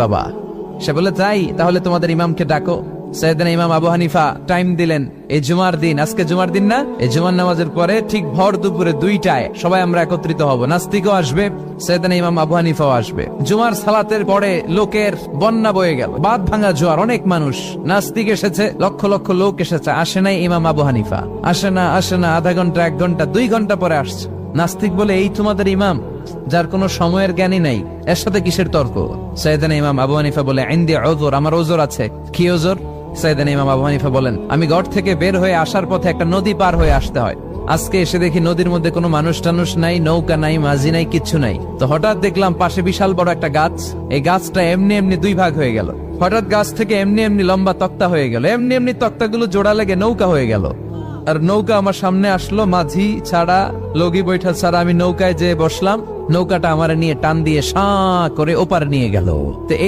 বাবা। সে বলে তাই, তাহলে তোমাদের ইমামকে ডাকো। সাইয়েদনা ইমাম আবু হানিফা টাইম দিলেন, এই জুমার দিন, আজকে জুমার দিন না, এই জুমার নামাজের পরে ঠিক ভর দুপুরে 2টায় সবাই আমরা একত্রিত হব। নাস্তিকও আসবে, সাইয়েদনা ইমাম আবু হানিফাও আসবে। জুমার সালাতের পরে লোকের বন্যা বয়ে গেল, বাঁধ ভাঙা জোয়ার, অনেক মানুষ। নাস্তিক এসেছে, লক্ষ লক্ষ লোক এসেছে, আসে নাই ইমাম আবু হানিফা। আসে না আধা ঘন্টা, 1 ঘন্টা, 2 ঘন্টা পরে আসছে। নাস্তিক বলে, এই তোমাদের ইমাম যার কোনো সময়ের জ্ঞানই নাই, এর সাথে কিসের তর্ক? সাইয়েদনা ইমাম আবু হানিফা বলে, ইনদি উযর, আমার ওজর আছে। কি ওজর? সাইয়েদনা ইমাম আবু হানিফা বলেন, আমি ঘর থেকে বের হয়ে আসার পথে একটা নদী পার হয়ে আসতে হয়। আজকে এসে দেখি নদীর মধ্যে কোনো মানুষ টানুষ নাই, নৌকা নাই, মাঝি নাই, কিচ্ছু নাই। তো হঠাৎ দেখলাম পাশে বিশাল বড় একটা গাছ, এই গাছটা এমনি এমনি 2 ভাগ হয়ে গেল। হঠাৎ গাছ থেকে এমনি এমনি লম্বা তক্তা হয়ে গেল, এমনি এমনি তক্তাগুলো জোড়া লেগে নৌকা হয়ে গেল। আর নৌকা আমার সামনে আসলো, মাঝি ছাড়া, লগি বৈঠা ছাড়া। আমি নৌকায় যেয়ে বসলাম, নৌকাটা আমার নিয়ে টান দিয়ে সাঁ করে ওপার নিয়ে গেল। তো